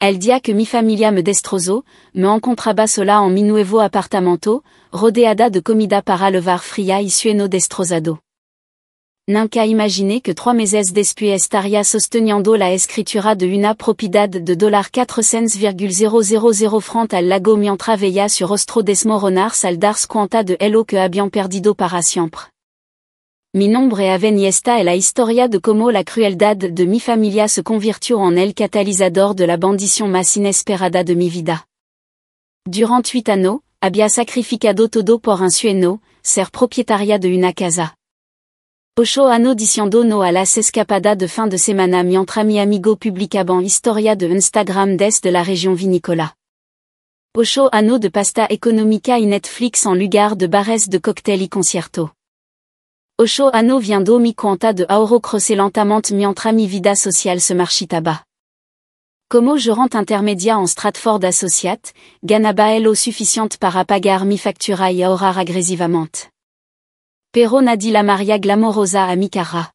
El dia que mi familia me destrozo, me encontraba sola en mi nuevo apartamento, rodeada de comida para levar fría y sueno destrozado. Nunca imaginé que 3 meses después estaría sosteniendo la escritura de una propiedad de $400,000 frente al lago mientras veía su rostro desmoronarse al darse cuenta de lo que habían perdido para siempre. Mi nombre Aven y esta es la historia de cómo la crueldad de mi familia se convirtió en el catalizador de la bendición más inesperada de mi vida. Durant 8 años, había sacrificado todo por un sueño, ser propietaria de una casa. 8 años diciendo no a las escapadas de fin de semana mientras mi amigo publicaban historia de Instagram desde la región vinícola. 8 años de pasta económica y Netflix en lugar de bares de cóctel y concierto. 8 años viendo mi cuenta de ahorro crecer lentamente mientras mi vida social se marchitaba. Como gerente intermedia en Stratford Associate, ganaba lo suficiente para pagar mi factura y ahorrar agresivamente. Pero nadie la maria glamorosa a mi cara.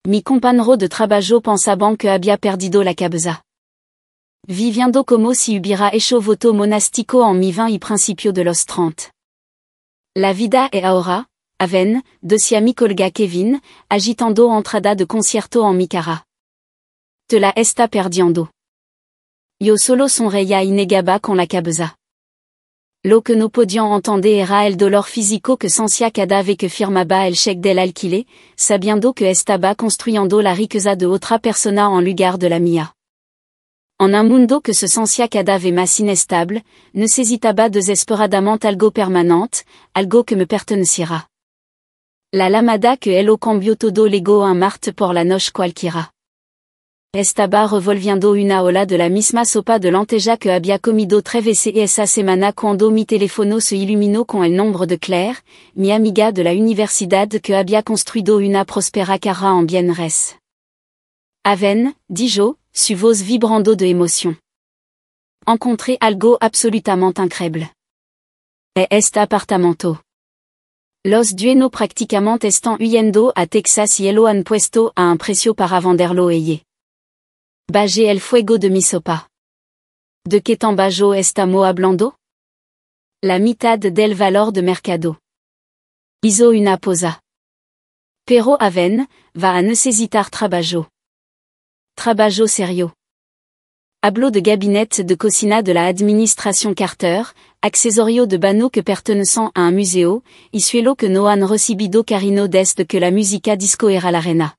Mi compañero de trabajo pensaban que había perdido la cabeza. Viviendo como si hubiera hecho voto monástico en mi 20 y principio de los 30. La vida es ahora, Aven, decía mi colega Kevin, agitando entrada de concierto en mi cara. Te la está perdiendo. Yo solo sonreía y negaba con la cabeza. Lo que no podían entender era el dolor físico que sentía cada vez que firmaba el cheque del alquiler, sabiendo que estaba construyendo la riqueza de otra persona en lugar de la mía. En un mundo que se sentía cada vez más inestable, necesitaba desesperadamente algo permanente, algo que me perteneciera. La lamada que elo cambió todo lego en Marte por la noche cualquiera. Estaba revolviendo una ola de la misma sopa de lenteja que había comido 3 veces esa semana cuando mi teléfono se iluminó con el nombre de Claire, mi amiga de la universidad que había construido una próspera carrera en bienes. Aven, dis-je, su voz vibrando de emoción. Encontré algo absolutamente increíble. Este apartamento. Los dueños prácticamente están huyendo a Texas y lo han puesto a un precio para venderlo ella. Baje el fuego de mi sopa. ¿De qué tan bajo estamos hablando? La mitad del valor de mercado. Hizo una pausa. Pero Aven, va a necesitar trabajo. Trabajo serio. Habló de gabinete de cocina de la administración Carter, accesorio de bano que pertenecen a un museo, y suelo que no han recibido carino desde que la música disco era la reina.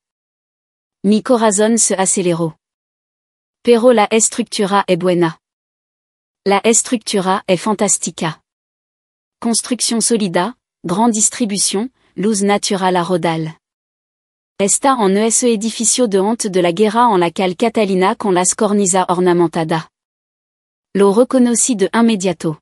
Mi corazón se aceleró. Pero la estructura es buena. La estructura es fantástica. Construction sólida, grande distribution, luz natural a rodal. Está en ese edificio de honte de la guerra en la cal Catalina con las cornisas ornamentadas. Lo reconocí de inmediato.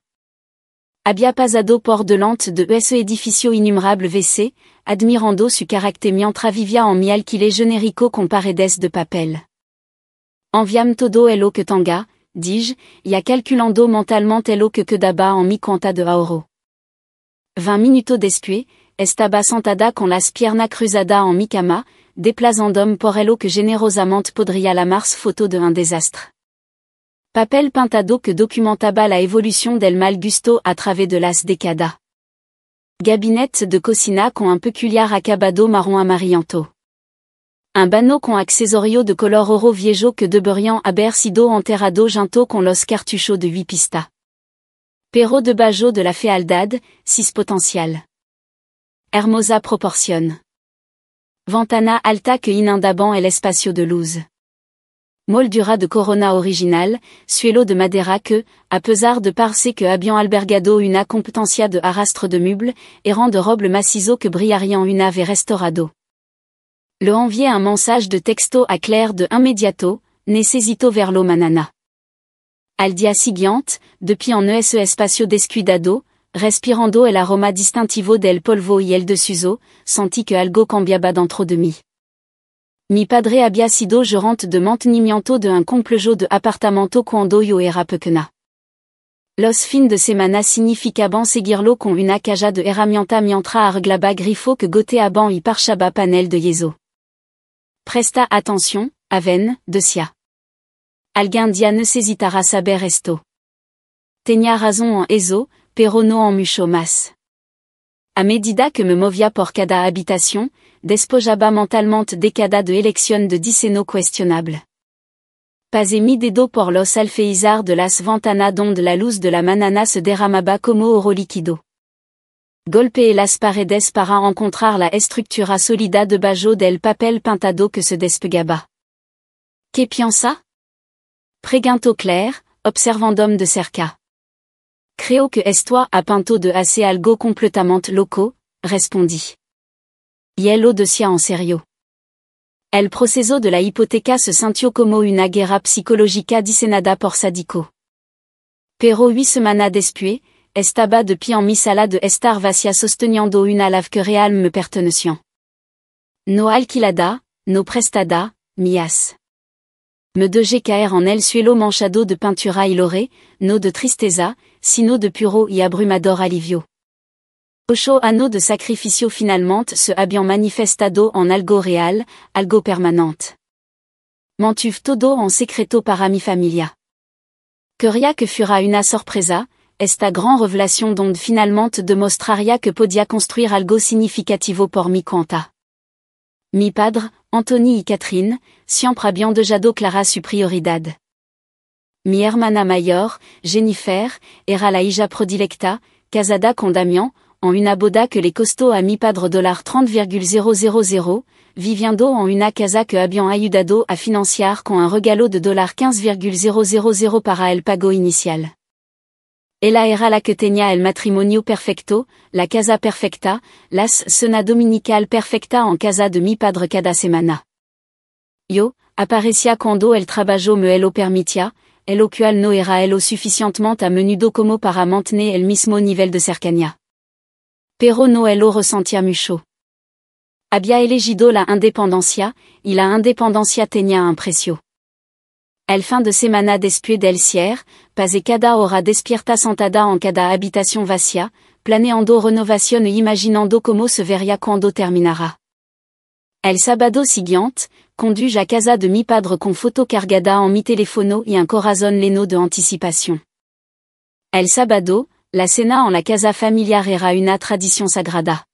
Había pasado por delante de ese edificio innumerable WC, admirando su carácter mientras vivía en mi alquiler genérico con paredes de papel. Enviam todo lo que tenga, dis-je, y calculando mentalmente lo que quedaba en mi cuenta de ahorro. 20 minutos después, estaba sentada con las piernas cruzadas en mi cama, déplazándome por lo que generosamente podría llamarse foto de un desastre. Papel pintado que documentaba la evolución del mal gusto a través de las décadas. Gabinete de cocina con un peculiar acabado marrón amarillento. Un bano con accesorio de color oro viejo que deberían haber sido enterrado junto con los cartuchos de 8 pistas. Pero debajo de la fealdad, 6 potencial. Hermosa proporción. Ventana alta que inundaban el espacio de luz. Moldura de corona original, suelo de madera que, a pesar de parce que habían albergado una competencia de arrastre de meubles, eran de roble macizo que brillarían una vez restaurado. Le envié un mensage de texto a Claire de inmediato, necesito verlo manana. Al día siguiente, depuis en ese espacio descuidado, respirando el aroma distintivo del polvo y el desuso, sentí que algo cambiaba dentro de mí. Mi padre había sido gerente de mantenimiento de un complejo de apartamento cuando yo era pequeña. Los fin de semana significaban seguirlo con una caja de herramienta mientras arreglaba grifo que goteaban y parchaba panel de yeso. Presta atención, Aven, decía. Alguin dia necessitara saber esto. Tenia razon en eso, pero no en mucho más. A medida que me movia por cada habitación, despojaba mentalmente de cada de elección de diceno questionable. Pasé mi dedo por los alféizar de las ventanas donde la luz de la manana se derramaba como oro líquido. Golpeé las paredes para encontrar la estructura sólida debajo del papel pintado que se despegaba. ¿Qué piensa? Preguntó Claire, observandome de cerca. Creo que esto ha pinto de hacer algo completamente loco, respondí. Y él lo decía en serio. El proceso de la hipoteca se sintió como una guerra psicológica diseñada por Sadiko. Pero 8 semanas después, estaba de pie en mi sala de estar vacía sosteniendo una lave que real me pertenecía. No alquilada, no prestada, mías. Me dejé caer en el suelo manchado de pintura y lore, no de tristeza, sino de puro y abrumador alivio. 8 años de sacrificio finalmente se habían manifestado en algo real, algo permanente. Mantuve todo en secreto para mi familia. Quería que fuera una sorpresa, esta gran revelación donde finalmente demostraría que podía construir algo significativo por mi cuenta. Mi padre, Anthony y Catherine, siempre habían dejado clara su prioridad. Mi hermana mayor, Jennifer, era la hija predilecta, casada con Damian, en una boda que le costó a mi padre $30,000, viviendo en una casa que habían ayudado a financiar con un regalo de $15,000 para el pago inicial. Ella era la que tenía el matrimonio perfecto, la casa perfecta, las cena dominical perfecta en casa de mi padre cada semana. Yo, aparecía cuando el trabajo me lo permitía, el lo cual no era lo suficientemente a menudo como para mantener el mismo nivel de cercanía. Pero no lo resentía mucho. Había elegido la independencia, y la independencia tenía un precio. El fin de semana después del cierre, pasé cada hora despierta sentada en cada habitación vacía, planeando renovación e imaginando cómo se vería cuando terminara. El sábado siguiente, conduje a casa de mi padre con foto cargada en mi teléfono y un corazón lleno de anticipación. El sábado, la cena en la casa familiar era una tradición sagrada.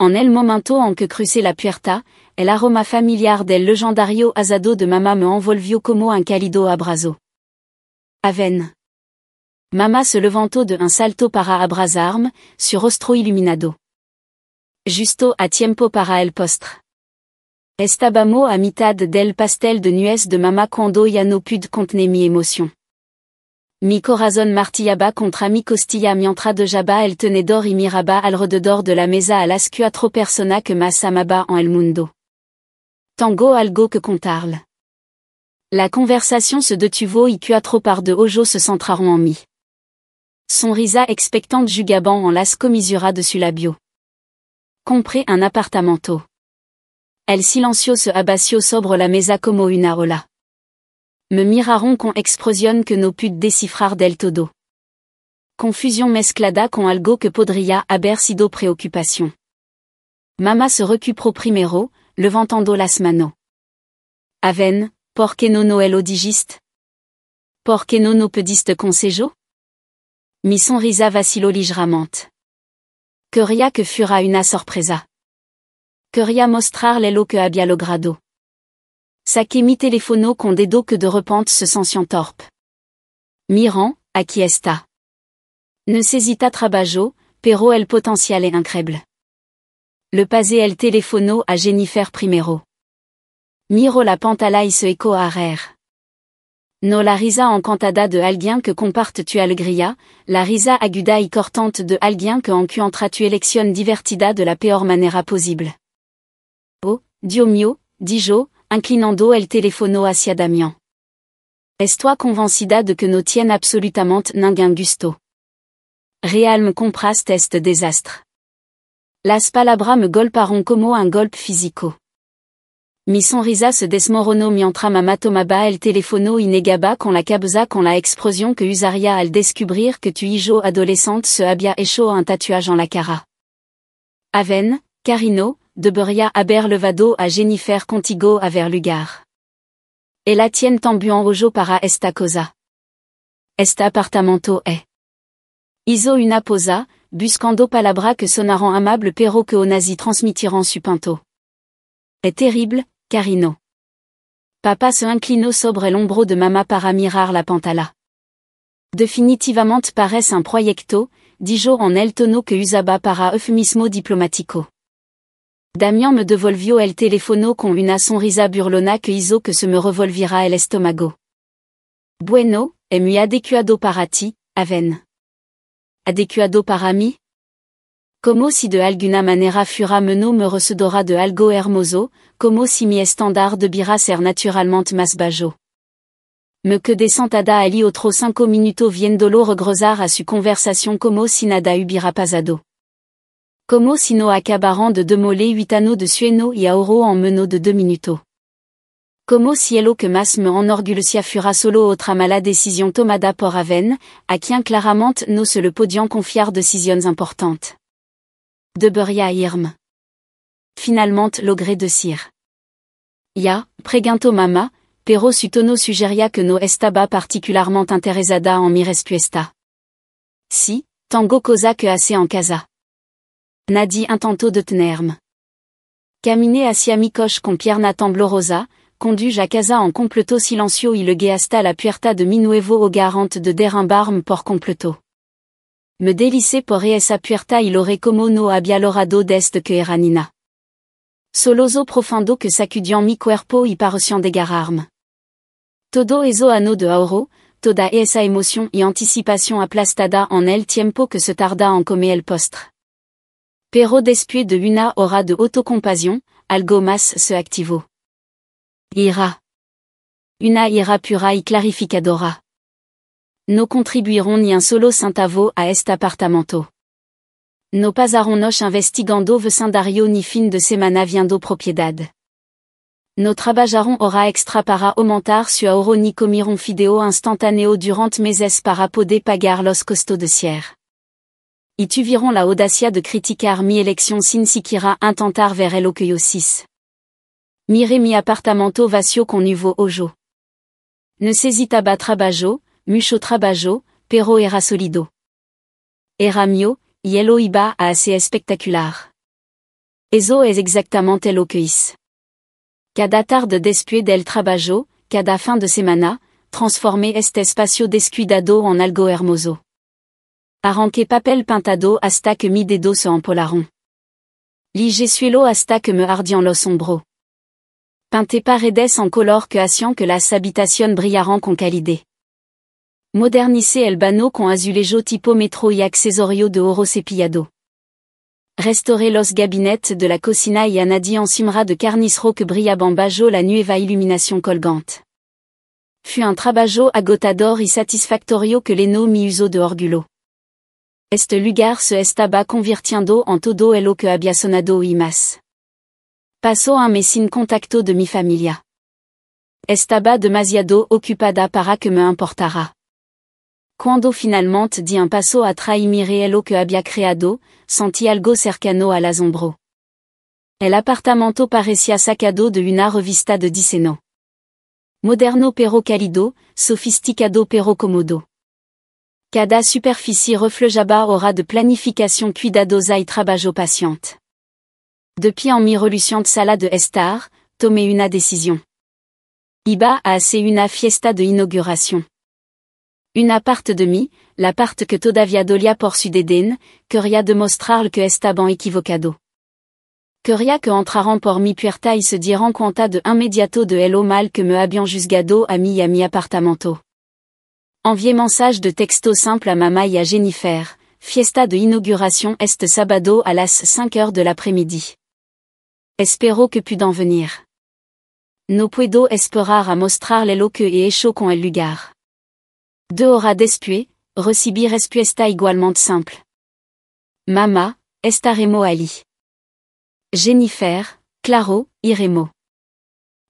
En el momento en que crucé la puerta, el aroma familiar del legendario asado de mamá me envolvió como un cálido abrazo. Aven. Mamá se levantó de un salto para abrazarme, su rostro iluminado. Justo a tiempo para el postre. Estábamos a mitad del pastel de nuez de mamá cuando ya no pude contener mi emoción. Mi corazón martillaba contra mi costilla mientras dejaba el tenedor y miraba alrededor de la mesa a las 4 personas que más amaba en el mundo. Tengo algo que contarle. La conversación se detuvo y 4 par de ojos se centraron en mí. Sonrisa expectante jugaban en las comisuras de su labio. Compré un apartamento. El silencio se abació sobre la mesa como una ola. Me miraron con expresión que no pude descifrar del todo. Confusión mezclada con algo que podría haber sido preocupación. Mamá se recuperó primero, levantando las manos. Aven, ¿por qué no lo dijiste? ¿Por qué no pediste consejo? Mi sonrisa vaciló ligeramente. Quería que fuera una sorpresa. Quería mostrarle lo que había logrado. Saqué mi teléfono con dedo que de repente se sentían torpe. Mirant, aquí está. Necesita trabajo, pero el potencial es increíble. Le pasé el teléfono a Jennifer primero. Miro la pantalla y se eco a reír. No la risa encantada de alguien que comparte tu alegría, la risa aguda y cortante de alguien que encuentra tu elección divertida de la peor manera posible. Oh, Dios mío, dis yo, inclinando el teléfono hacia Damian. Estoy convencida de que no tiene absolutamente ningún gusto. Real me compraste este desastre. Las palabras me golpearon como un golpe físico. Mi sonrisa se desmoronó mientras mamá tomaba el teléfono y negaba con la cabeza con la expresión que usaría al descubrir que tu hijo adolescente se había hecho un tatuaje en la cara. Aven, Carino, debería haber levado a Jennifer contigo a ver lugar. Et la tienne tambuan ojo para esta cosa. Esta apartamento est. Iso una posa, buscando palabra que sonaran amable pero que onasi transmitiran su pinto. Est terrible, carino. Papa se inclinó sobre el hombro de mamá para mirar la pantalla. Definitivamente parece un proyecto, dijo en el tono que usaba para eufemismo diplomático. Damián me devolvió el teléfono con una sonrisa burlona que hizo que se me revolvira el estómago. Bueno, es muy adecuado para ti, Aven. Adecuado para mí? Como si de alguna manera fuera meno me recedora de algo hermoso, como si mi estándar debiera ser naturalmente más bajo. Me quedé sentada allí otros 5 minutos viéndolo regresar a su conversación como si nada hubiera pasado. Como si no acabaran de demoler 8 anneaux de sueno y ahorro en menos de 2 minutos. Como si lo que más me enorgullecía fuera solo otra mala decisión tomada por Aven, a quien claramente no se le podían confiar decisiones importantes. Debería irme. Finalmente logré decir. Ya, preguntó mamá, pero su tono sugería que no estaba particularmente interesada en mi respuesta. Si, tengo cosa que hacer en casa. Nadie intentó detenerme. Caminé hacia mi coche con pierna temblorosa, conduis a casa en completo silencio y llegué hasta la puerta de mi nuevo hogar antes de derrumbarme por completo. Me delicé por esa puerta y loré como no había lorado desde que era niña. Soloso profundo que sacudian mi cuerpo y parecían desgarrarme. Todo eso anno de ahorro, toda esa emoción y anticipación aplastada en el tiempo que se tarda en comer el postre. Pero después de una hora de autocompasión, algo más se activó. Ira. Una ira pura y clarificadora. No contribuirons ni un solo centavo a este apartamento. No pasaronos investigando vecindario ni fin de semana viendo propiedad. No trabajaron hora extra para aumentar su ahorro ni comiron fideo instantáneo durant meses para poder pagar los costos de cierre. Y tuvieron la audacia de criticar mi elección sin siquiera intentar ver lo que yo sis. Miré mi apartamento vacío con nuevo hoyo. Necesitaba trabajo, mucho trabajo, pero era sólido. Era mío, y lo iba a hacer espectacular. Eso es exactamente lo que hice. Cada tarde después del trabajo, cada fin de semana, transformé este espacio descuidado en algo hermoso. Arranqué papel pintado hasta que mi dedo se empolaron. Ligué suelo hasta que me ardían los hombros. Pinté paredes en color que hacían que las habitaciones brillaran con calidad. Modernicé el baño con azulejo tipo metro y accesorio de oro cepillado. Restauré los gabinetes de la cocina y añadí encima de carnicero que brillaban bajo la nueva iluminación colgante. Fut un trabajo agotador y satisfactorio que llenó mi uso de orgullo. Este lugar se estaba convirtiendo en todo lo que había sonado y más. Pasó un mes sin contacto de mi familia. Estaba demasiado ocupada para que me importara. Cuando finalmente di un paso atrás y miré lo que había creado, sentí algo cercano al asombro. El apartamento parecía sacado de una revista de diseño. Moderno pero cálido, sofisticado pero cómodo. Cada superficie reflejaba hora de planificación cuidadosa y trabajo paciente. Depuis en mi reluciente sala de estar, tomé una decisión. Iba a hacer una fiesta de inauguración. Una parte de mí, la parte que todavía dolía por su dédain, quería demostrar que estaban equivocado. Quería que entraran por mi puerta y se dieran cuenta de inmediato de lo mal que me habían juzgado a mí y a mi apartamento. Envié mensage de texto simple a mamá y a Jennifer, fiesta de inauguración este sábado a las 5 de l'après-midi. Espero que puedan venir. No puedo esperar a mostrarle lo que he hecho con el lugar. 2 horas después, recibí respuesta igualmente simple. Mamá, estaremos allí. Jennifer, claro, iremos.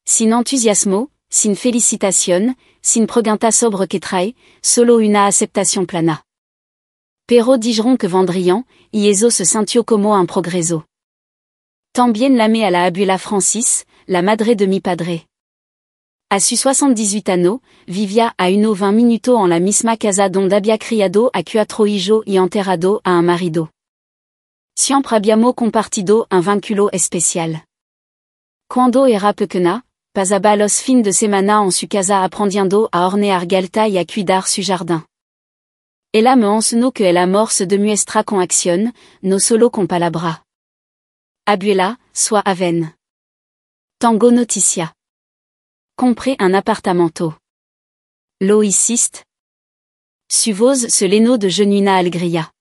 Sin entusiasmo, sin felicitación, sin pregunta sobre qué trae, solo una aceptación plana. Pero dijeron que vendrían, y eso se sintió como un progreso. También llamé a la abuela Francis, la madre de mi padre. A su 78 anno, vivia a 1 minuto en la misma casa donde había criado a 4 hijos y enterrado a un marido. Siempre habíamos compartido un vínculo especial. Cuando era pequeña, pasaba los fin de semana en su casa aprendiendo a hornear galta y a cuidar su jardin. Ella me enseñó que el amor se demuestra con acción, no solo con palabras. Abuela, soit aven. Tango noticia. Compré un appartamento. Lo hiciste? Su voz se llenó de genuina alegría.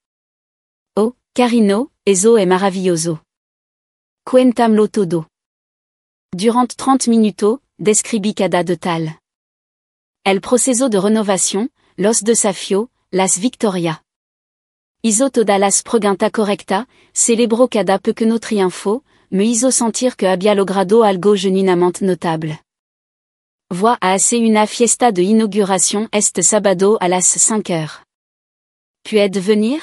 Oh, carino, eso es maravilloso. Cuéntamelo todo. Durant 30 minutos, describí cada detal. El proceso de renovación, los desafios, las victorias. Hizo todas las preguntas correctas, celebró cada pequeño triunfo, me hizo sentir que había logrado algo genuinamente notable. Voy a hacer una fiesta de inauguración este sábado a las 5 heures. ¿Puedes venir?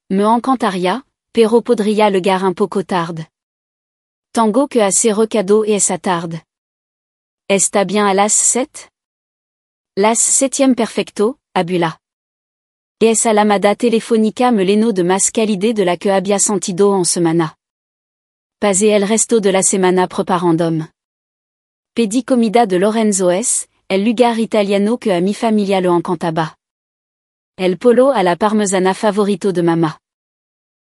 Me encantaría, pero podría llegar un poco tarde. Tengo que hacer recado esa tarde. ¿Está bien a las 7? Las 7 perfecto, abuela. Esa llamada telefónica me llenó de más calidez de la que había sentido en semana. Pasé el resto de la semana preparandome. Pedí comida de Lorenzo S., el lugar italiano que a mi familia lo encantaba. El pollo a la parmesana favorito de mamá.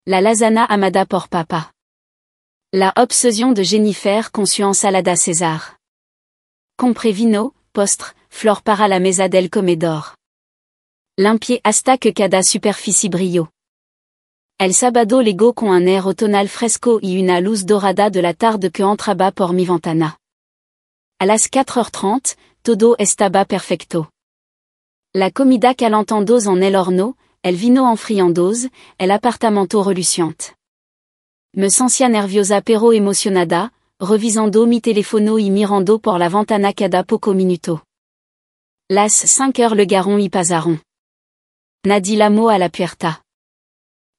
La lasagna amada por papa. La obsesión de Jennifer con su ensalada César. Compré vino, postre, flor para la mesa del comedor. Limpié hasta que cada superficie brilló. El sábado llegó con un air automnal fresco y una luz dorada de la tarde que entraba por mi ventana. A las 4h30, todo estaba perfecto. La comida calentandosa en el horno, el vino enfriandoso, el apartamento reluciente. Me sentía nerviosa pero emocionada, revisando mi teléfono y mirando por la ventana cada poco minuto. Las 5 heures llegaron y pasaron. Nadie llamó a la puerta.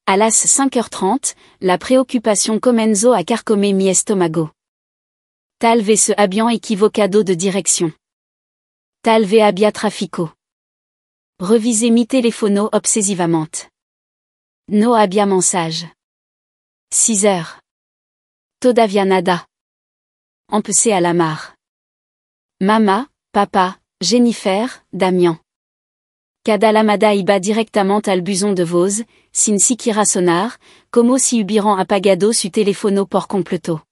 A las 5h30, la preocupación comenzó a carcomer mi estómago. Tal vez se habían equivocado de dirección. Tal vez había tráfico. Revisé mi teléfono obsesivamente. No había mensaje. 6 heures. Todavía nada. Empecé a llamar. Mamá, papa, Jennifer, Damien. Cada llamada iba directamente al buzón de voz, sin siquiera sonar, como si hubieran apagado su teléfono por completo.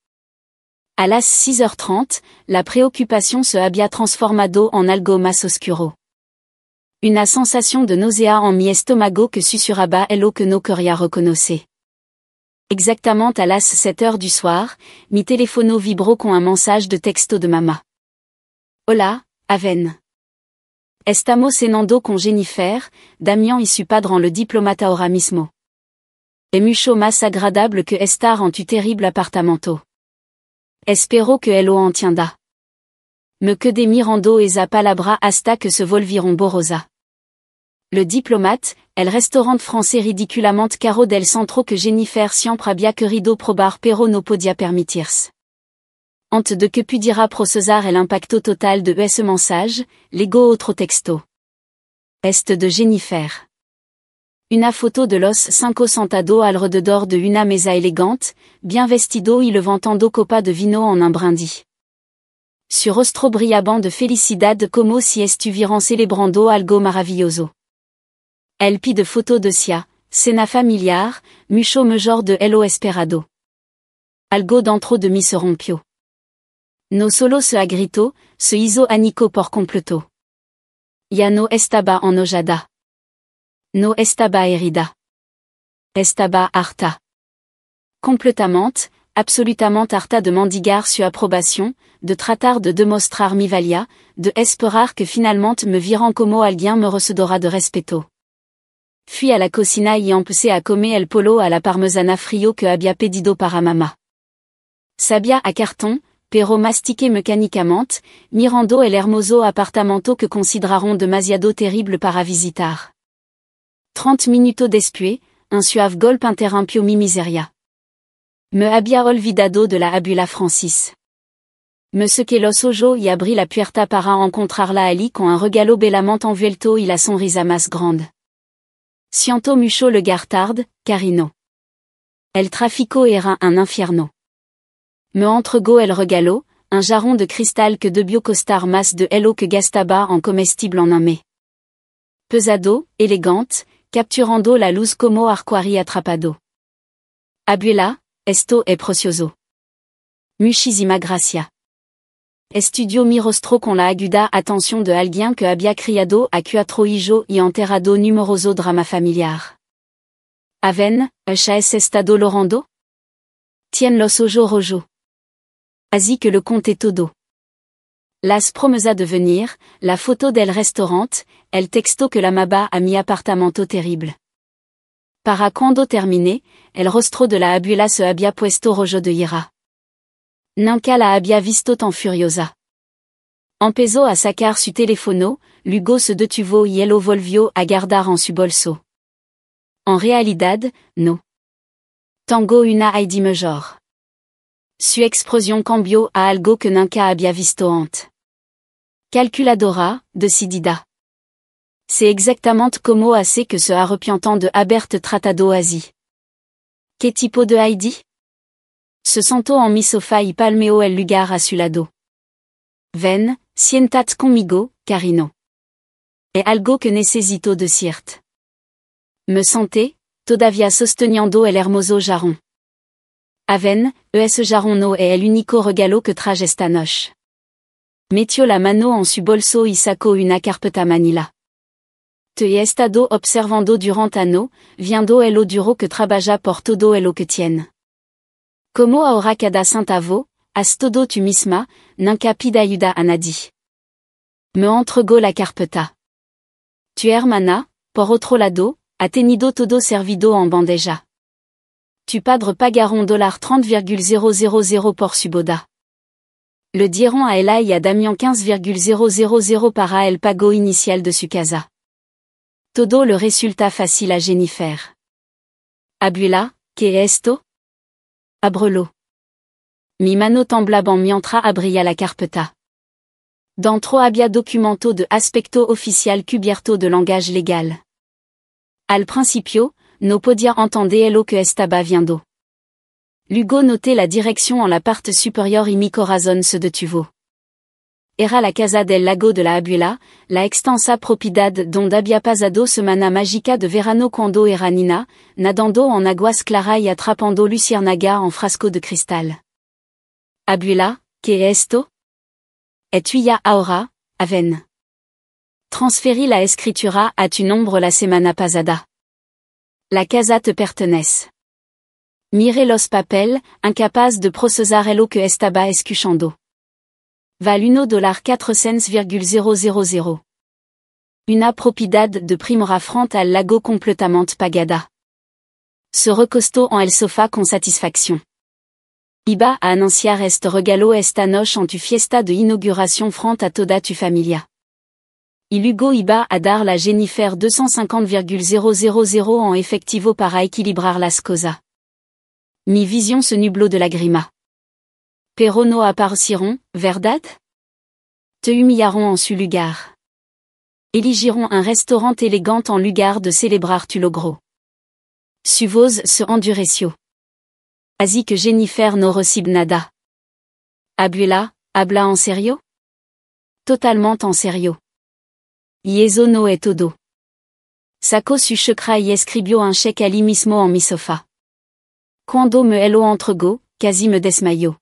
A las 6h30, la preocupación se había transformado en algo más oscuro. Una sensación de náusea en mi estómago que susurraba lo que no quería reconocer. Exactement a las 7 heures du soir, mi teléfono vibró con un mensaje de texto de mamá. Hola, Aven. Estamos cenando con Jennifer, Damien y su padre en le diplomata ahora mismo. Es mucho más agradable que estar en tu terrible apartamento. Espero que él lo entienda. Me quedé mirando esa palabra hasta que se volvieron borrosa. Le diplomate, el restaurant français ridiculamente caro del centro que Jennifer siempre había querido probar pero no podía permitirse. Honte de que pudiera procesar el impacto total de ese mensaje, legó otro texto. Este de Jennifer. Una foto de los 5 sentados alrededor de una mesa elegante, bien vestido y levantando copa de vino en un brindis. Su rostro brillaba de felicidad como si estuvieran celebrando algo maravilloso. El pide foto de sia, cena familiar, mucho mejor de lo esperado. Algo dentro de mí se rompió. No solo se agrietó, se hizo añicos por completo. Ya no estaba enojada. No estaba herida. Estaba harta. Completamente, absolutamente harta de mendigar su aprobación, de tratar de demostrar mi valía, de esperar que finalmente me vieran como alguien me recedora de respeto. Fui a la cocina y empecé a comer el pollo a la parmesana frío que había pedido para mamá. Sabía a cartón, pero mastiqué mecánicamente, mirando el hermoso apartamento que consideraron demasiado terrible para visitar. 30 minutos después, un suave golpe interrumpió mi miseria. Me había olvidado de la abuela Francis. Monsieur que los ojo y abri la puerta para encontrarla ali con un regalo bellamente envuelto y la sonrisa más grande. Siento mucho le gartard, carino. El trafico era un infierno. Me entregó el regalo, un jarron de cristal que debió costar más de lo que gastaba en comestible en un mes. Pesado, elegante, capturando la luz como arcoiris atrapado. Abuela, esto es precioso. Muchísima gracia. Estudio mi rostro con la aguda atención de alguien que había criado a cuatro hijos y enterrado numeroso drama familiar. Aven, has estado lorando? Tien los ojos rojo. Así que le conte todo. Las promesa de venir, la photo del restaurant, el texto que la maba a mi apartamento terrible. Para cuando terminé, el rostro de la abuela se había puesto rojo de ira. Nunca la había visto tan furiosa. Empezó a sacar su teléfono, luego se detuvo y lo volvió a guardar en su bolso. En realidad, no. Tengo una ID mayor. Su expresión cambió a algo que nunca había visto antes. Calculadora, decidida. C'est exactement como hace que se arrepientant de haberte tratado así. ¿Qué tipo de ID? Se sentó en mi sofá y palmeó el lugar a su lado. Ven, siéntate conmigo, carino. Es algo que necesito decirte. Me senté, todavía sosteniendo el hermoso jarrón. Aven, ese jarrón no es el único regalo que traje esta noche. Metió la mano en su bolso y sacó una carpeta manila. Te he estado observando durante ano, viendo el duro que trabaja por todo lo que tiene. Como ahora cada centavo, haz todo tú misma, nunca pida ayuda a nadie. Me entregó la carpeta. Tu hermana, por otro lado, ha tenido todo servido en bandeja. Tu padre pagaron $30,000 por su boda. Le dieron a ella y a Damián 15,000 para el pago inicial de su casa. Todo le resulta fácil a Jennifer. Abuela, ¿qué es esto? Ábrelo. Mi mano temblaba mientras abría la carpeta. Dentro había documento de aspecto oficial cubierto de langage legal. Al principio, no podía entender lo que estaba viendo. Luego noté la dirección en la parte superior y mi corazón se detuvo. Era la casa del lago de la abuela, la extensa propiedad donde había pasado semana mágica de verano cuando era niña, nadando en aguas claras y atrapando luciérnaga en frasco de cristal. Abuela, ¿qué es esto? Es tuya ahora, Aven. Transferí la escritura a tu nombre la semana pasada. La casa te pertenece. Miré los papel, incapaz de procesar lo que estaba escuchando. Val $1,400,000. Una propiedad de primera frente al lago completamente pagada. Se recostó en el sofá con satisfacción. Iba a anunciar este regalo esta noche en tu fiesta de inauguración frente a toda tu familia. Y luego iba a dar la Jennifer $250,000 en efectivo para equilibrar las cosas. Mi vision se nubló de lágrima. Pero no aparecieron, ¿verdad? Te humillaron en su lugar. Eligieron un restaurant élégant en lugar de célébrar tu logro. Su voz se endureció. Así que Jennifer no recibe nada. Abuela, habla en serio? Totalement en serio. Y eso no es todo. Sacó su cheque y escribió un cheque allí mismo en mi sofá. Cuando me lo entregó, casi me desmayó.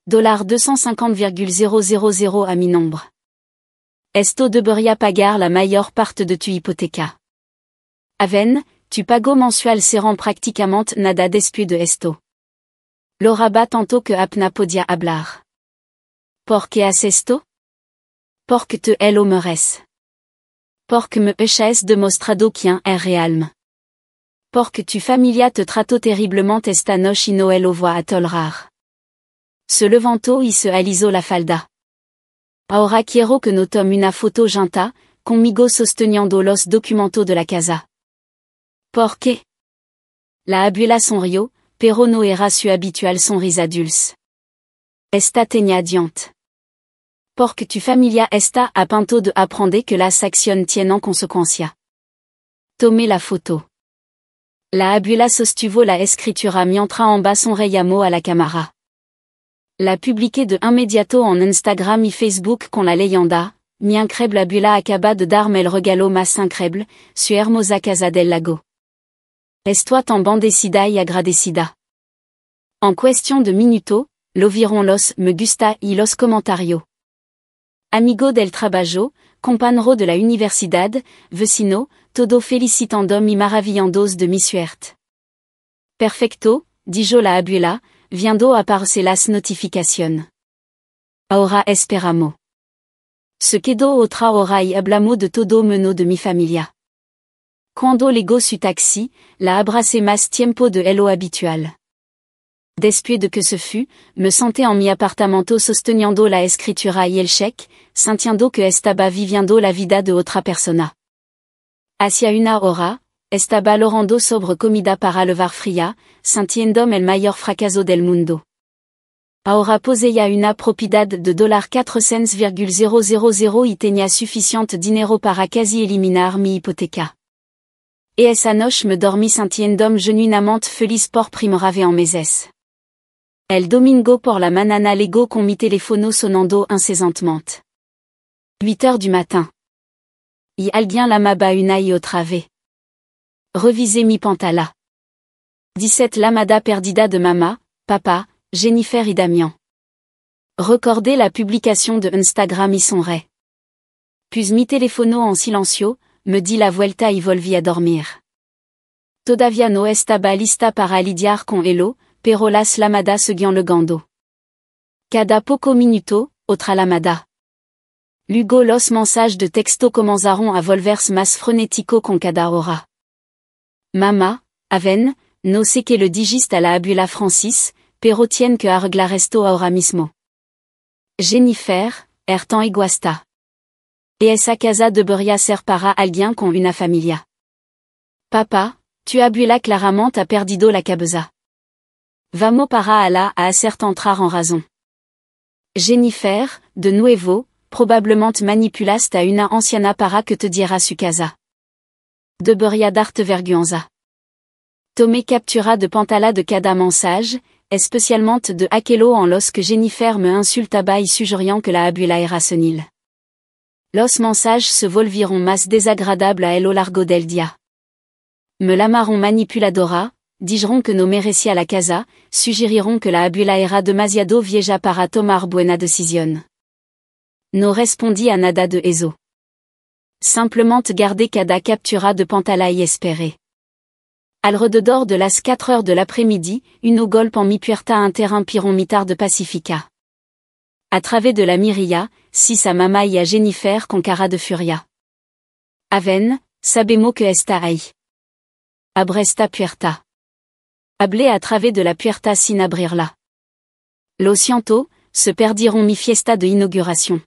$250,000 a mi nombre. Esto debería pagar la mayor parte de tu hipoteca. Aven, tu pago mensual serán prácticamente nada después de esto. Lo rabat tanto que apna podía hablar. ¿Por qué haces esto? Porque te lo mereces. Porque me has demostrado quién es realme. Porque tu familia te trató terriblemente esta noche y no lo voy a tolerar. Se levantó y se alisó la falda. Ahora quiero que nos tome una foto junta, conmigo sosteniendo los documentos de la casa. ¿Por qué? La abuela sonrió, pero no era su habitual sonrisa dulce. Esta teña diante. Porque tu familia esta a pinto de aprender que la acción tiene en consecuencia. Tomez la photo. La abula sostuvo la escritura mientras en bas son reyamo a la cámara. La publiqué de inmediato en Instagram y Facebook con la leyenda, mi increíble abula acaba de darme el regalo más increíble, su hermosa casa del lago. Estoy tan bendecida y agradecida. En cuestión de minuto, lo vieron los me gusta y los comentarios. Amigo del trabajo, compañero de la universidad, vecino, todo felicitandom y maravillandos de mi suerte. Perfecto, dijo la abula, viendo aparecer las notificación. Ahora esperamos. Se quedó otra hora y hablamos de todo menos de mi familia. Cuando llegó su taxi, la abracé más tiempo de lo habitual. Después de que se fut, me senté en mi apartamento sosteniendo la escritura y el cheque, sintiendo que estaba viviendo la vida de otra persona. Hacia una hora, estaba lorando sobre comida para levar fría, sintiéndome el mayor fracaso del mundo. Ahora poseía una propiedad de $400,000 y tenía suficiente dinero para casi eliminar mi hipoteca. Et esa noche me dormí sintiéndome genuinamente feliz por primera vez en meses. El domingo por la mañana llegó con mi teléfono sonando incessantemente. 8 heures du matin. Y alguien llamaba una y otra vez. Revisez mi pantalla. 17 llamada perdida de mamá, papa, Jennifer y Damien. Recordez la publication de Instagram y sonré. Puis mi teléfono en silencio, me di la vuelta y volví a dormir. Todavía no estaba lista para lidiar con elo, pero las llamadas seguían legando. Cada poco minuto, otra llamada. Luego los mensajes de texto comenzaron a volverse más frenético con cada hora. Mamá, Aven, no sé que le dijiste a la abula Francis, pero tiene que arreglar esto ahora mismo. Jennifer, tan egoísta. Et esa casa debería ser para alguien con una familia. Papa, tu abula claramente ha perdido la cabeza. Vamos para allá a hacer entrar en razón. Jennifer, de nuevo, probablemente manipulaste a una anciana para que te diera su casa. Debería darte vergüenza. Tomé captura de pantalla de cada mensage, especialmente de aquello en los que Jennifer me insultaba y suggeriant que la abula era senil. Los mensajes se volvieron más desagradables a lo largo del día. Me llamaron manipuladora, dijeron que no merecía la casa, sugirieron que la abula era demasiado vieja para tomar buena decisión. No respondí a nada de eso. Simplement gardé cada captura de pantalla y esperé. Alrededor de las 4 heures de l'après-midi, une golpe en mi puerta interrumpiron mi tarde pacífica. A través de la mirilla, si sa mamá y a Jennifer con cara de furia. Aven, sabemos que está ahí. Abre esta puerta. Hablé a través de la puerta sin abrirla. Lo siento, se perdieron mi fiesta de inauguración.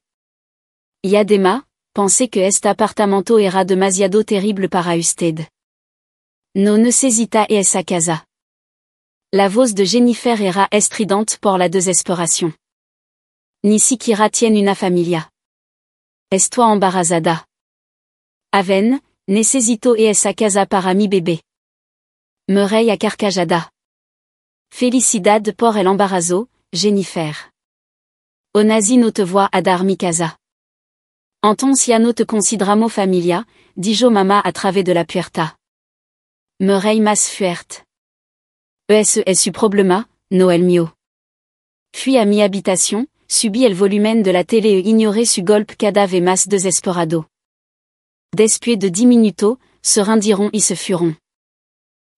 Y además, pensé que este apartamento era demasiado terrible para usted. No necesita esa casa. La voz de Jennifer era estridente por la desesperación. Ni siquiera tiene una familia. Estoy embarazada. Aven, necesito esa casa para mi bebé. Me reí a carcajada. Felicidad por el embarazo, Jennifer. Onasi no te voy a dar mi casa. Entonces ya no te consideramos familia, dijo mamá a través de la puerta. Me reí más fuerte. Ese es su problema, no el mío. Fui a mi habitación, subí el volumen de la télé e ignoré su golpe cada vez más desesperado. Después de 10 minutos, se rendieron y se fueron.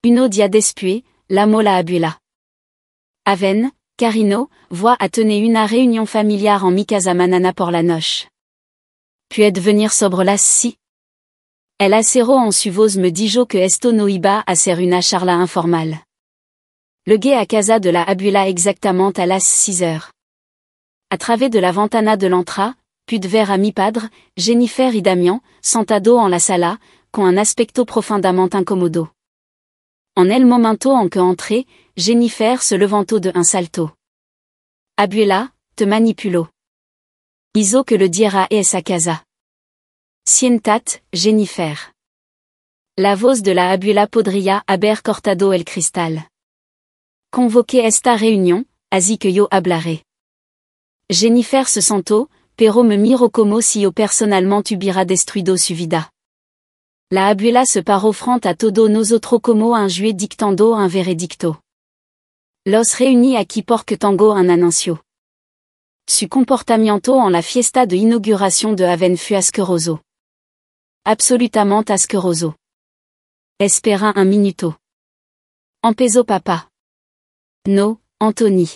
Uno día después, llamó la abula. Aven, Carino, voy a tener una reunión familiar en mi casa mañana por la noche. ¿Puedes venir sobre las 6? El acero en su voz me dijo que esto no iba a ser una charla informal. Llegué a casa de la abula exactamente a las 6 heures. A través de la ventana de l'entrada, pude ver a mi padre, Jennifer y Damien, sentado en la sala, con un aspecto profundamente incómodo. En el momento en que entré, Jennifer se levantó de un salto. Abuela, te manipulo. Iso que le dira et sa casa. Sientat, Jennifer. La voz de la Abuela podría haber cortado el cristal. Convoqué esta reunión, así que yo hablaré. Jennifer se sentó, pero me miro como si yo personalmente hubiera destruido su vida. La Abuela se paró frente a todo nosotros como un juez dictando un veredicto. Los reuní aquí porque tengo un anuncio. Su comportamiento en la fiesta de inauguración de Haven fue asqueroso. Absolutamente asqueroso. Espera un minuto. Empezó papá. No, Anthony.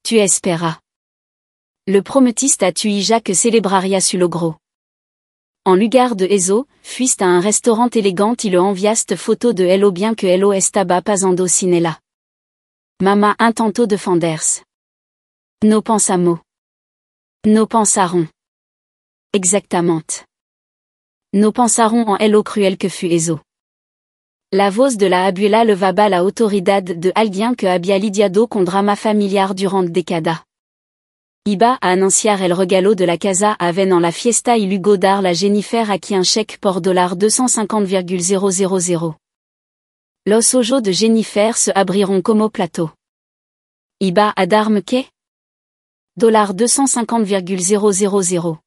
Tu esperas. Le prometiste a tu hija que celebraría su logro. En lugar de eso, fuiste a un restaurant élégant y le enviaste photo de Hello bien que Hello estaba pasando sin ella. Mamá intentó defenderse. No pensamos. No pensaron. Exactamente. No pensaron en Hello cruel que fue eso. La voz de la Abuela levaba la autoridad de alguien que había lidiado con drama familiar durante décadas. Iba a anunciar el regalo de la casa Haven en la fiesta y luego dar la Jennifer aquí un chèque por $250,000. Los ojos de Jennifer se abrieron como plato. Iba a darme qué? $250,000.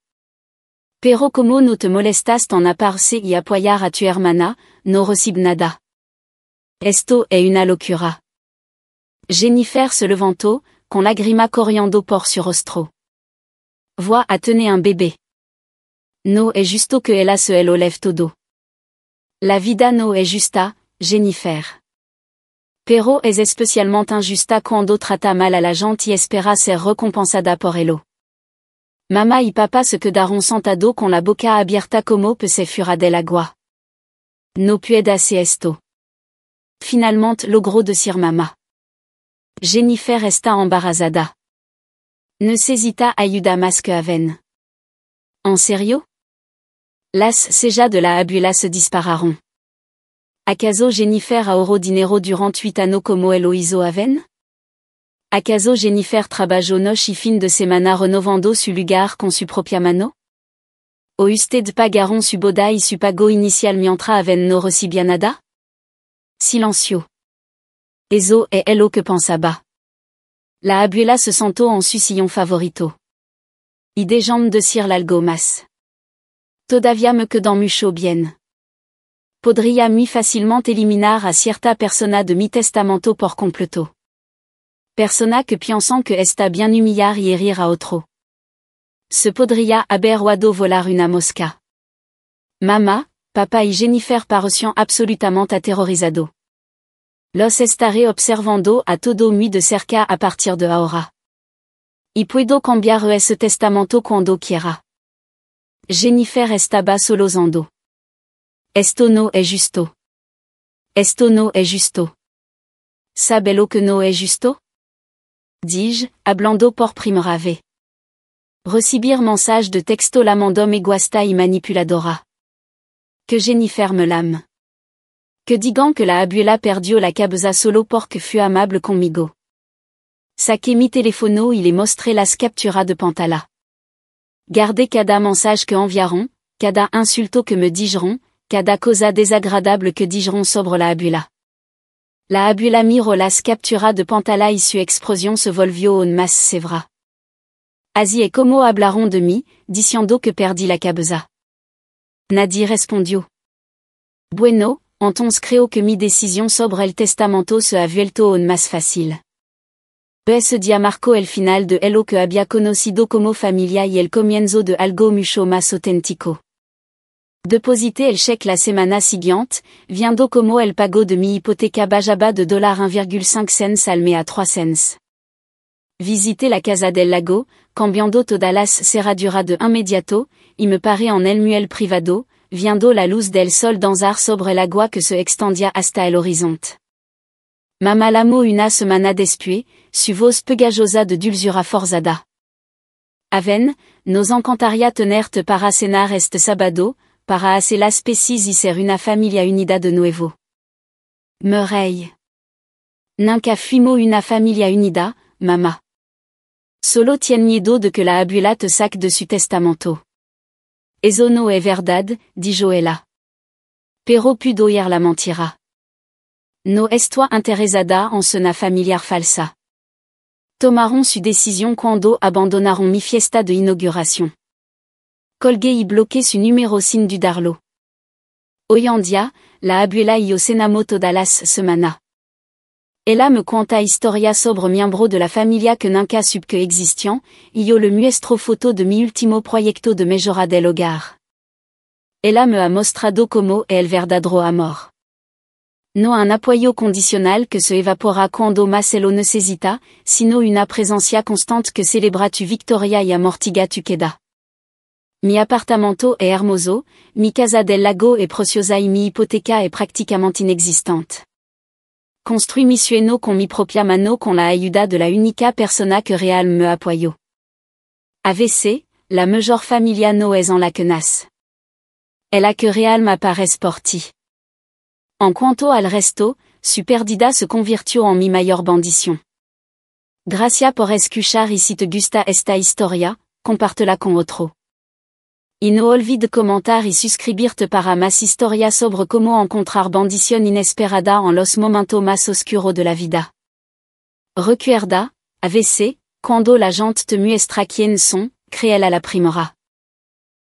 Pero como no te molestaste en aparecer y apoyar a tu hermana, no recib nada. Esto es una locura. Jennifer se levantó, con lágrima corriendo por su rostro. Voy a tener un bébé. No es justo que ella se lo leve todo. La vida no es justa, Jennifer. Pero es especialmente injusta cuando trata mal a la gente y espera ser recompensada por ello. Mamá y papá se quedaron sentados con la boca abierta como se fuera del agua. No puede hacer esto. Finalmente logró decir mamá. Jennifer está embarazada. Necesita ayuda más que Haven. ¿En serio? Las cejas de la Abuela se dispararon. ¿Acaso Jennifer ahorró dinero durante 8 años como lo hizo Haven? ¿Acaso Jennifer trabajó noche y fin de semana renovando su lugar con su propia mano? ¿O usted pagaron su boda y su pago inicial mientras Haven no recibía nada? Silencio. Eso es lo que pensaba. La Abuela se sentó en su sillón favorito. Y déjame decir algo más. Todavía me quedan mucho bien. Podría muy fácilmente eliminar a cierta persona de mi testamento por completo. Persona que piensan que está bien humillar y herir a otro. Se podría haber volar una mosca. Mamá, papá y Jennifer parecían absolutamente aterrorizados. Los estaré observando a todo muy de cerca a partir de ahora. Y puedo cambiar ese testamento cuando quiera. Jennifer estaba solozando. Esto no es justo. Esto no es justo. ¿Sabe lo que no es justo? Dis-je, hablando por primera vez. Recibir mensage de texto lamandome egoísta y manipuladora. Que Jennifer me lame. Que digan que la Abuela perdió la cabeza solo porque fue amable conmigo. Saqué mi teléfono y le mostré las capturas de pantalla. Gardé cada mensage que enviaron, cada insulto que me dijeront, cada cosa desagradable que dijeront sobre la Abuela. La Abuela miró las capturas de pantalla y su expresión se volvió aún más severa. Así es como hablaron de mí, diciendo que perdí la cabeza. Nadie respondió. Bueno, entonces creo que mi decisión sobre el testamento se ha vuelto aún más fácil. Ese día marcó el final de lo que había conocido como familia y el comienzo de algo mucho más auténtico. Deposité el cheque la semana siguiente, viendo como el pago de mi hipoteca bajaba de $1,5 cents al mes a 3 cents. Visité la casa del lago, cambiando todas las cerraduras de inmediato, y me paré en el muelle privado, viendo la luz del sol danzar sobre el agua que se extendía hasta el horizonte. Mamá lamó una semana después, su voz pegajosa de dulzura forzada. Haven, nos encantaría tenerte para cenar este sábado, para hacer las paces y ser una familia unida de nuevo. Me reí. Nunca fuimos una familia unida, mamá. Solo tien miedo de que la abula te sac de su testamento. Eso no es verdad, dit Joela. Pero pudo oír la mentira. No estoy interesada en cena familiar falsa. Tomaron su décision cuando abandonaron mi fiesta de inauguración. Colgué y bloqué su número sin dudarlo. Hoy en día, la abula y cenamos todas las semanas. Ella me cuenta historia sobre miembro de la familia que nunca supe que existian, y yo le muestro foto de mi último proyecto de mejora del hogar. Ella me ha mostrado como es el verdadero amor. No un apoyo condicional que se evapora cuando más lo necesita, sino una presencia constante que celebra tu victoria y amortiga tu queda. Mi apartamento es hermoso, mi casa del lago es preciosa y mi hipoteca es prácticamente inexistente. Construí mi sueño con mi propia mano con la ayuda de la única persona que real me apoyó. AVC, la mejor familia no es en la que nace. Es la que real m'aparece por ti. En cuanto al resto, su pérdida se convirtió en mi mayor bendición. Gracias por escuchar y si te gusta esta historia, compártela con otro. Y no olvides comentar y suscribirte para más historias sobre cómo encontrar bendición inesperada en los momentos más oscuros de la vida. Recuerda, AVC, cuando la gente te muestra quién son, créela la primera.